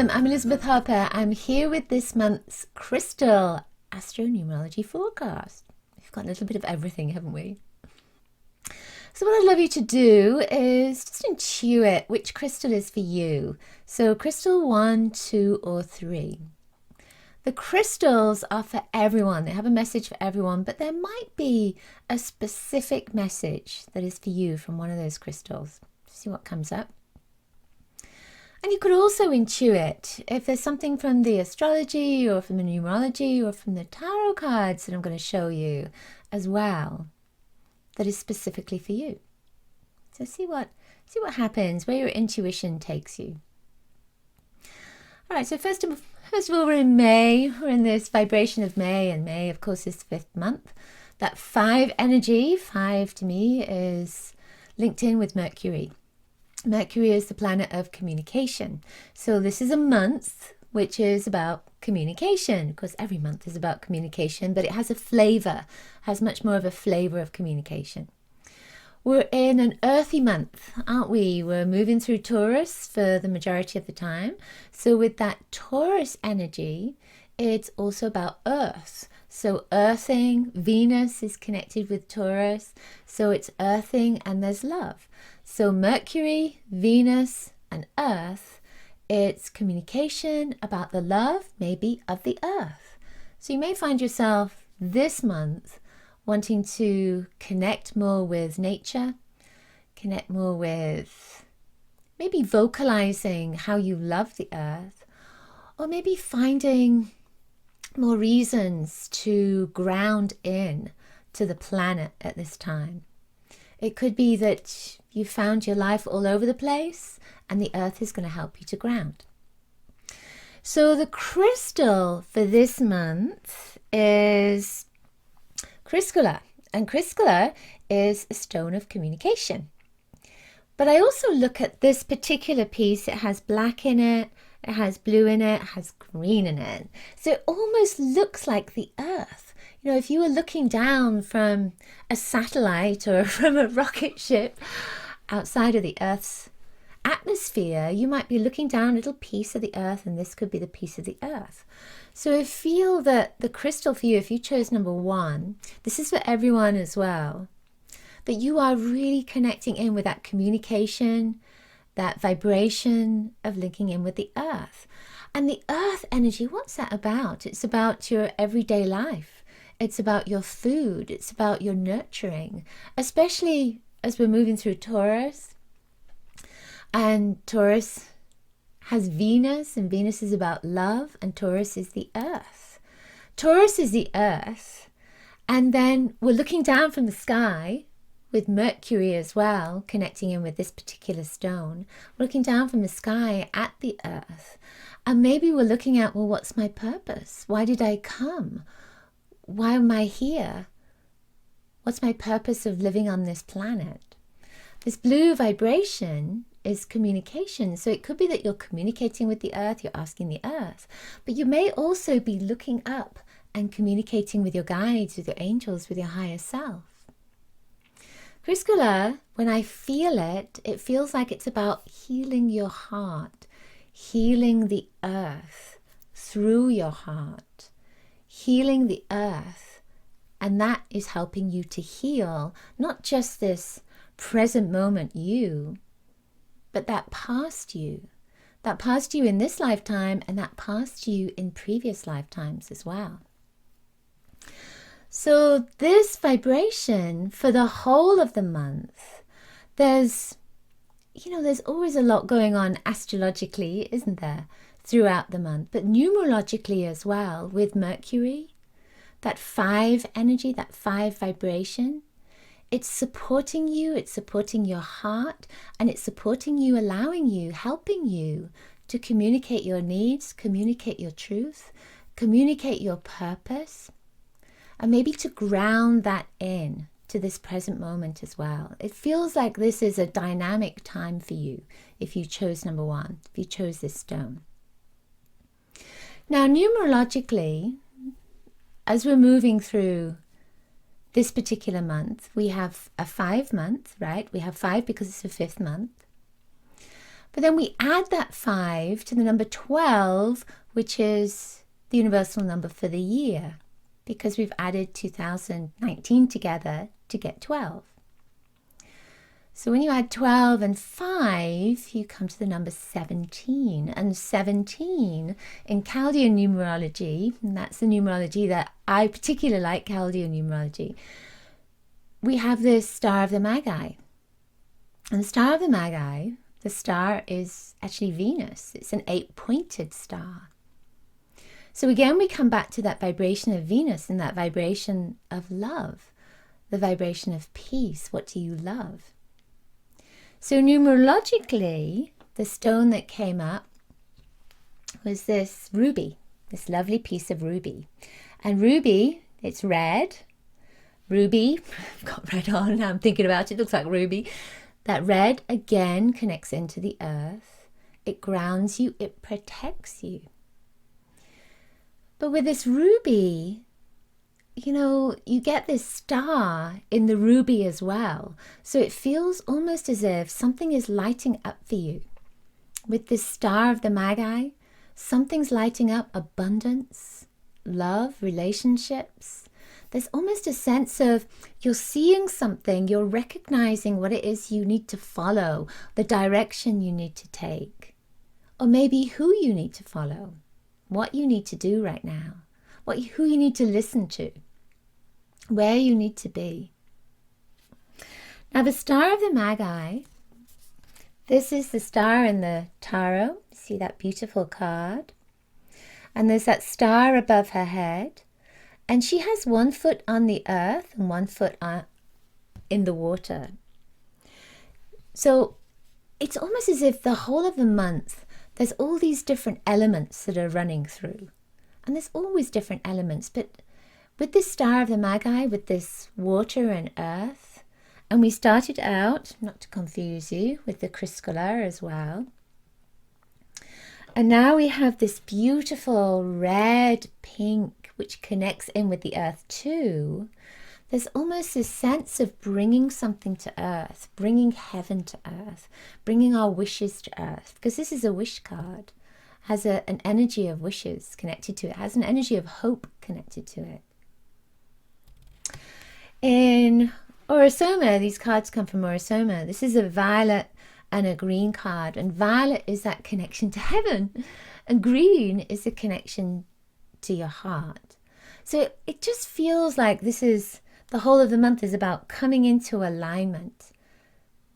Welcome, I'm Elizabeth Harper. I'm here with this month's crystal astro-numerology forecast. We've got a little bit of everything, haven't we? So what I'd love you to do is just intuit which crystal is for you. So crystal 1, 2 or 3. The crystals are for everyone. They have a message for everyone, but there might be a specific message that is for you from one of those crystals. See what comes up. And you could also intuit if there's something from the astrology or from the numerology or from the tarot cards that I'm going to show you as well that is specifically for you. So see what happens, where your intuition takes you. All right, so first of all, we're in May. We're in this vibration of May, and May, of course, is the 5th month. That 5 energy, 5 to me, is linked in with Mercury. Mercury is the planet of communication. So this is a month which is about communication. Of course, every month is about communication, but it has a flavor, has much more of a flavor of communication. We're in an earthy month, aren't we? We're moving through Taurus for the majority of the time. So with that Taurus energy, it's also about earth. So earthing, Venus is connected with Taurus. So it's earthing and there's love. So Mercury, Venus and Earth, it's communication about the love, maybe, of the earth. So you may find yourself this month wanting to connect more with nature, connect more with maybe vocalizing how you love the earth, or maybe finding more reasons to ground in to the planet at this time. It could be that you found your life all over the place and the earth is going to help you to ground. So the crystal for this month is Criscola, and Criscola is a stone of communication. But I also look at this particular piece. It has black in it, it has blue in it, it has green in it. So it almost looks like the earth. You know, if you were looking down from a satellite or from a rocket ship outside of the Earth's atmosphere, you might be looking down a little piece of the earth, and this could be the piece of the earth. So I feel that the crystal for you, if you chose number 1, this is for everyone as well, that you are really connecting in with that communication, that vibration of linking in with the earth. And the earth energy, what's that about? It's about your everyday life. It's about your food. It's about your nurturing, especially as we're moving through Taurus. And Taurus has Venus, and Venus is about love, and Taurus is the earth. Taurus is the earth, and then we're looking down from the sky with Mercury as well, connecting in with this particular stone. We're looking down from the sky at the earth, and maybe we're looking at, well, what's my purpose? Why did I come? Why am I here? What's my purpose of living on this planet? This blue vibration is communication. So it could be that you're communicating with the earth, you're asking the earth, but you may also be looking up and communicating with your guides, with your angels, with your higher self. Criscola, when I feel it, it feels like it's about healing your heart, healing the earth through your heart, healing the earth. And that is helping you to heal, not just this present moment you, but that past you in this lifetime, and that past you in previous lifetimes as well. So this vibration for the whole of the month, there's always a lot going on astrologically, isn't there, throughout the month, but numerologically as well, with Mercury, that 5 energy, that 5 vibration. It's supporting you, it's supporting your heart, and it's supporting you, allowing you, helping you to communicate your needs, communicate your truth, communicate your purpose, and maybe to ground that in to this present moment as well. It feels like this is a dynamic time for you if you chose number 1, if you chose this stone. Now, numerologically, as we're moving through this particular month, we have a 5 month, right? We have 5 because it's the 5th month. But then we add that 5 to the number 12, which is the universal number for the year, because we've added 2019 together to get 12. So when you add 12 and 5, you come to the number 17. And 17 in Chaldean numerology, and that's the numerology that I particularly like, Chaldean numerology, we have this Star of the Magi. And the Star of the Magi, the star is actually Venus. It's an 8-pointed star. So again, we come back to that vibration of Venus and that vibration of love, the vibration of peace. What do you love? So numerologically, the stone that came up was this ruby, this lovely piece of ruby. And ruby, it's red. Ruby, I've got red on, now I'm thinking about it, looks like ruby. That red, again, connects into the earth. It grounds you, it protects you. But with this ruby, you get this star in the ruby as well. So it feels almost as if something is lighting up for you. With this Star of the Magi, something's lighting up: abundance, love, relationships. There's almost a sense of you're seeing something, you're recognizing what it is you need to follow, the direction you need to take, or maybe who you need to follow, what you need to do right now, who you need to listen to, where you need to be. Now the Star of the Magi, this is the star in the tarot. See that beautiful card? And there's that star above her head. And she has 1 foot on the earth and 1 foot in the water. So it's almost as if the whole of the month, there's all these different elements that are running through. And there's always different elements. But with this Star of the Magi, with this water and earth, and we started out, not to confuse you, with the crystal as well. And now we have this beautiful red, pink, which connects in with the earth too. There's almost this sense of bringing something to earth, bringing heaven to earth, bringing our wishes to earth, because this is a wish card. Has an energy of wishes connected to it, has an energy of hope connected to it. In Orosoma, these cards come from Orosoma. This is a violet and a green card, and violet is that connection to heaven, and green is the connection to your heart. So it just feels like the whole of the month is about coming into alignment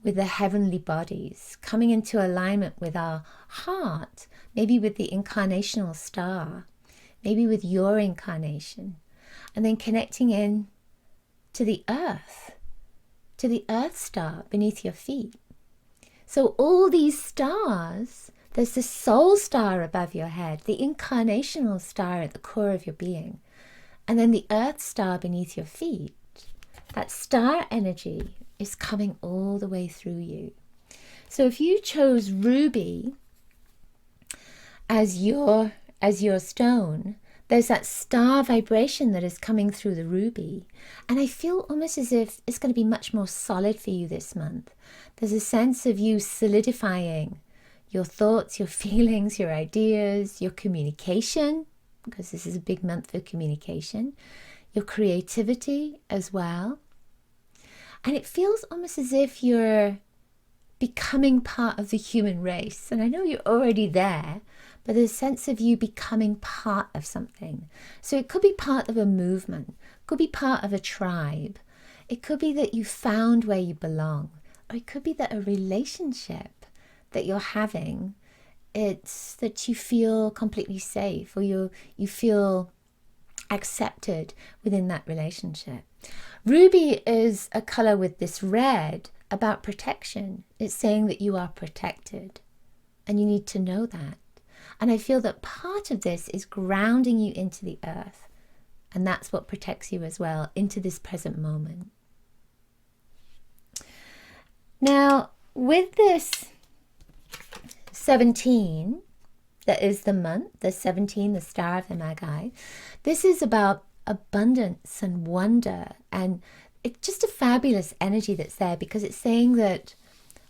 with the heavenly bodies, coming into alignment with our heart, maybe with the incarnational star, maybe with your incarnation, and then connecting in to the earth star beneath your feet. So all these stars, there's the soul star above your head, the incarnational star at the core of your being, and then the earth star beneath your feet. That star energy is coming all the way through you. So if you chose ruby as your stone, there's that star vibration that is coming through the ruby. And I feel almost as if it's going to be much more solid for you this month. There's a sense of you solidifying your thoughts, your feelings, your ideas, your communication, because this is a big month for communication, your creativity as well. And it feels almost as if you're becoming part of the human race. And I know you're already there, but there's a sense of you becoming part of something. So it could be part of a movement, could be part of a tribe. It could be that you found where you belong, or it could be that a relationship that you're having, it's that you feel completely safe, or you feel accepted within that relationship. Ruby is a color with this red about protection. It's saying that you are protected, and you need to know that. And I feel that part of this is grounding you into the earth, and that's what protects you as well, into this present moment. Now, with this 17, that is the month, the 17, the Star of the Magi, this is about abundance and wonder, and it's just a fabulous energy that's there, because it's saying that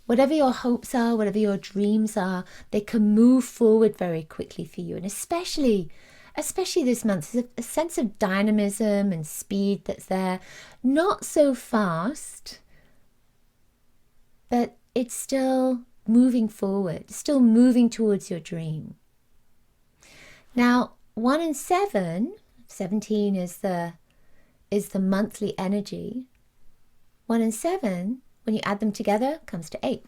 Whatever your hopes are, whatever your dreams are, they can move forward very quickly for you. And especially this month, there's a sense of dynamism and speed that's there. Not so fast, but it's still moving forward, still moving towards your dream. Now, 1 and 7, 17 is the monthly energy. 1 and 7, when you add them together, comes to 8.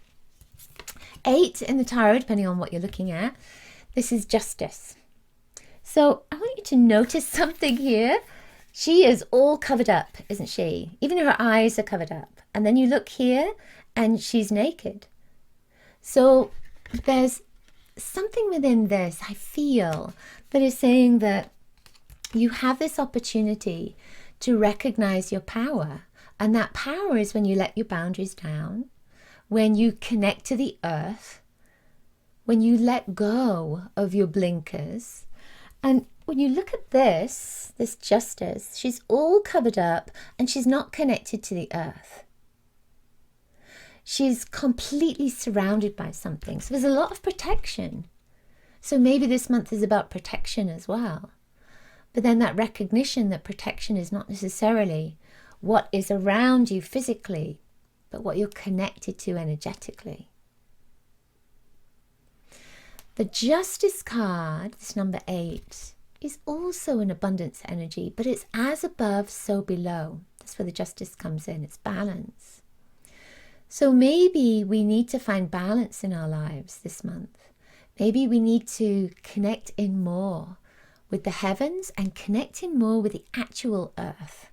8 in the tarot, depending on what you're looking at, this is justice. So I want you to notice something here. She is all covered up, isn't she? Even her eyes are covered up. And then you look here and she's naked. So there's something within this, I feel, that is saying that you have this opportunity to recognize your power. And that power is when you let your boundaries down, when you connect to the earth, when you let go of your blinkers. And when you look at this justice, she's all covered up and she's not connected to the earth. She's completely surrounded by something. So there's a lot of protection. So maybe this month is about protection as well. But then that recognition that protection is not necessarily what is around you physically, but what you're connected to energetically. The Justice card, this number 8, is also an abundance energy, but it's as above, so below. That's where the Justice comes in. It's balance. So maybe we need to find balance in our lives this month. Maybe we need to connect in more with the heavens and connect in more with the actual earth.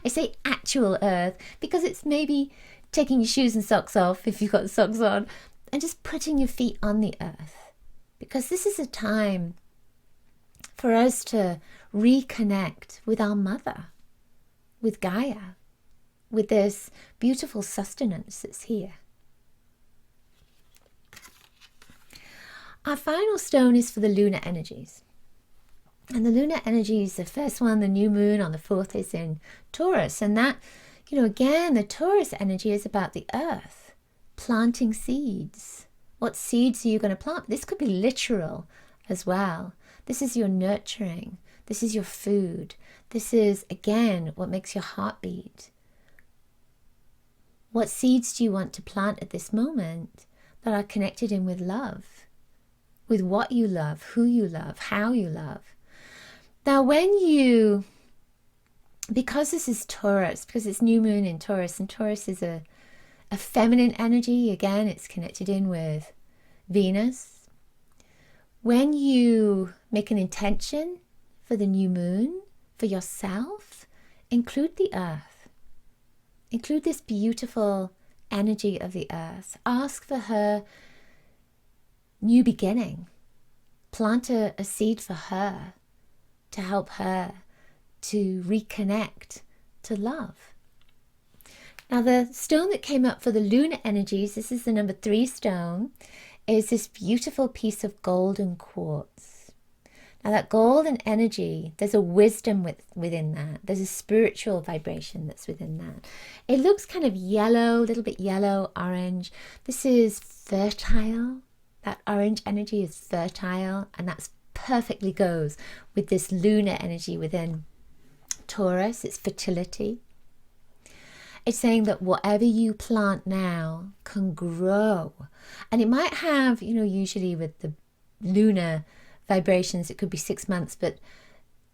I say actual earth because it's maybe taking your shoes and socks off if you've got socks on and just putting your feet on the earth. Because this is a time for us to reconnect with our mother, with Gaia, with this beautiful sustenance that's here. Our final stone is for the lunar energies. And the lunar energies, the first one, the new moon on the 4th, is in Taurus. And that, again, the Taurus energy is about the earth, planting seeds. What seeds are you going to plant? This could be literal as well. This is your nurturing. This is your food. This is, again, what makes your heart beat. What seeds do you want to plant at this moment that are connected in with love? With what you love, who you love, how you love. Now, because this is Taurus, because it's new moon in Taurus, and Taurus is a feminine energy, again, it's connected in with Venus. When you make an intention for the new moon, for yourself, include the earth. Include this beautiful energy of the earth. Ask for her new beginning. Plant a seed for her to help her to reconnect to love. Now, the stone that came up for the lunar energies, this is the number 3 stone, is this beautiful piece of golden quartz. Now, that golden energy, there's a wisdom within that. There's a spiritual vibration that's within that. It looks kind of yellow, a little bit yellow, orange. This is fertile. That orange energy is fertile, and that's perfectly goes with this lunar energy within Taurus. It's fertility. It's saying that whatever you plant now can grow. And it might have, usually with the lunar vibrations, it could be 6 months. But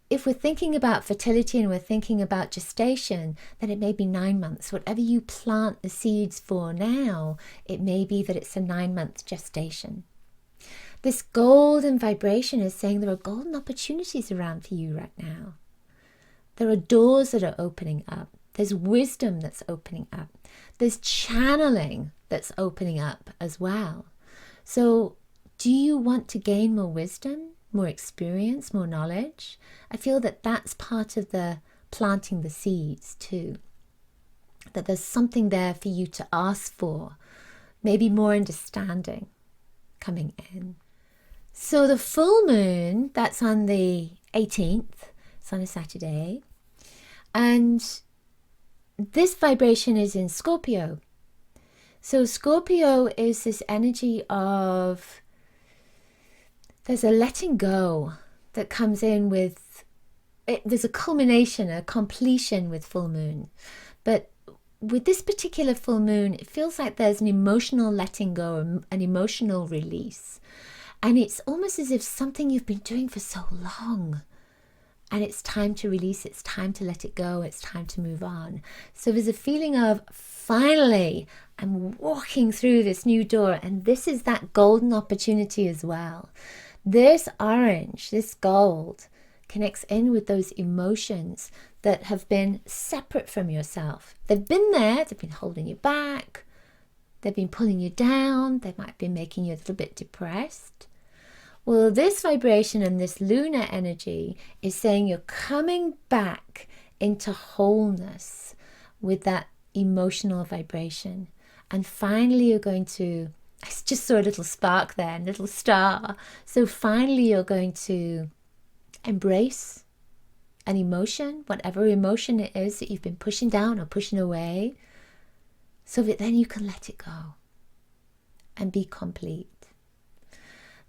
if we're thinking about fertility and we're thinking about gestation, then it may be 9 months. Whatever you plant the seeds for now, it may be that it's a 9-month gestation. This golden vibration is saying there are golden opportunities around for you right now. There are doors that are opening up. There's wisdom that's opening up. There's channeling that's opening up as well. So do you want to gain more wisdom, more experience, more knowledge? I feel that that's part of the planting the seeds too. That there's something there for you to ask for. Maybe more understanding coming in. So the full moon, that's on the 18th. It's on a Saturday. And this vibration is in Scorpio. So Scorpio is this energy of, there's a letting go that comes in with it. There's a culmination, a completion with full moon. But with this particular full moon, it feels like there's an emotional letting go, an emotional release. And it's almost as if something you've been doing for so long, and it's time to release, it's time to let it go, it's time to move on. So there's a feeling of, finally, I'm walking through this new door, and this is that golden opportunity as well. This orange, this gold, connects in with those emotions that have been separate from yourself. They've been there, they've been holding you back, they've been pulling you down, they might be making you a little bit depressed. Well, this vibration and this lunar energy is saying you're coming back into wholeness with that emotional vibration. And finally you're going to, I just saw a little spark there, a little star. So finally you're going to embrace an emotion, whatever emotion it is that you've been pushing down or pushing away, so that then you can let it go and be complete.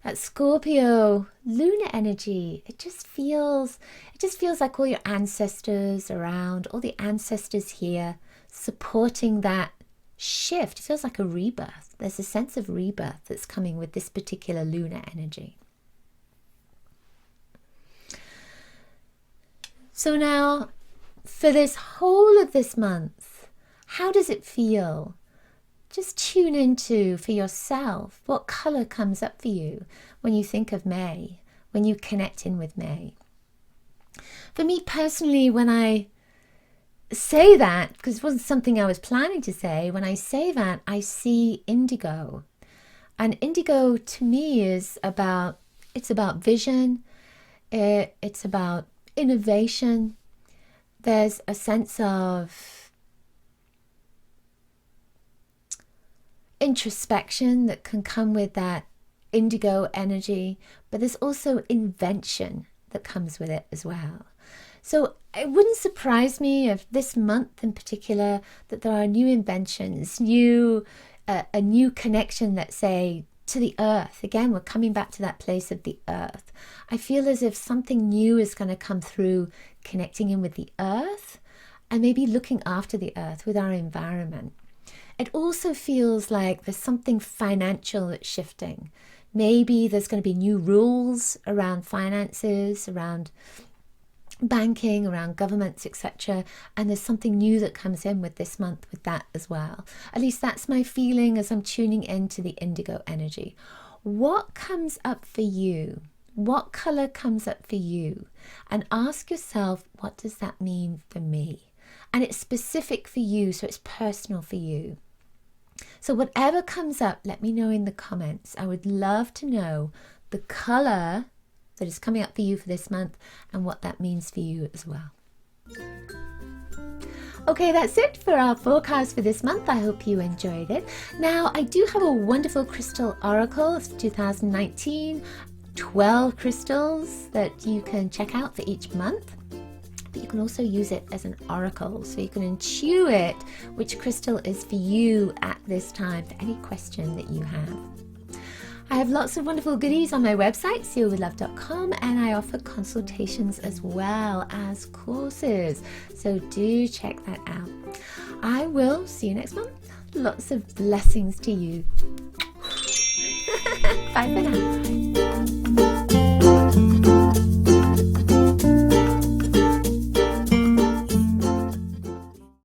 That Scorpio lunar energy, it just feels like all your ancestors around, all the ancestors here supporting that shift. It feels like a rebirth. There's a sense of rebirth that's coming with this particular lunar energy. So now, for this whole of this month, how does it feel? Just tune into, for yourself, what color comes up for you when you think of May, when you connect in with May. For me personally, when I say that, because it wasn't something I was planning to say, when I say that, I see indigo. And indigo to me is about, it's about vision, it's about innovation. There's a sense of introspection that can come with that indigo energy, but there's also invention that comes with it as well. So it wouldn't surprise me if this month in particular that there are new inventions, a new connection, let's say, to the earth. Again, we're coming back to that place of the earth. I feel as if something new is going to come through, connecting in with the earth and maybe looking after the earth with our environment. It also feels like there's something financial that's shifting. Maybe there's going to be new rules around finances, around banking, around governments, etc. And there's something new that comes in with this month with that as well. At least that's my feeling as I'm tuning into the indigo energy. What comes up for you? What color comes up for you? And ask yourself, what does that mean for me? And it's specific for you, so it's personal for you. So whatever comes up, let me know in the comments. I would love to know the color that is coming up for you for this month and what that means for you as well. Okay, that's it for our forecast for this month. I hope you enjoyed it. Now, I do have a wonderful crystal oracle of 2019, 12 crystals that you can check out for each month. But you can also use it as an oracle, so you can intuit which crystal is for you at this time for any question that you have. I have lots of wonderful goodies on my website, sealwithlove.com, and I offer consultations as well as courses, so do check that out. I will see you next month. Lots of blessings to you. Bye for now.